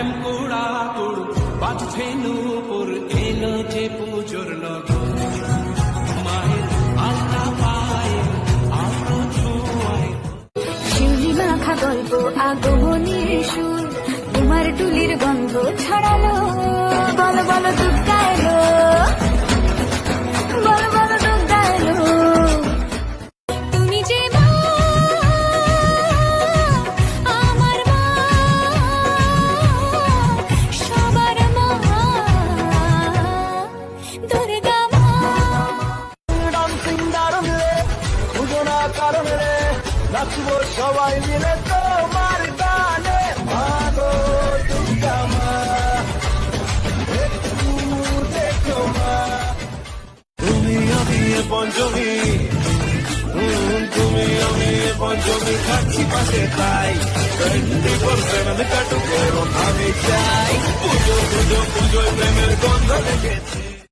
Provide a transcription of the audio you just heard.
ঝ্যাম কুড়া কুড় বাজছে নূপুর এলো যে পুজোর লগন মায়ের আল্লাহ পায়ে আলো ছোঁয়ায় শিউলি মাখা গল্প আগমনীর সুর তোমার টুলির গন্ধ ছড়ালো বলো বলো দুগ্গা এলো বলো বলো দুগ্গা এলো তুমি যে মা আমার মা সবার মা দুর্গা মা ডান্সিং দারুণ রে পুজোনা কারণ রে নাচবো সবাই মিলে তোমার গানে মাগো দুর্গা মা একটু দেখো মা তুমি আমি এ পঞ্চমী তুমি আমি এ পঞ্চমী খাচ্ছি পাশে তাই 24/7 কাটুক আমি চাই পুজো পুজো পুজোয় প্রেমের গন্ধ দেখেছি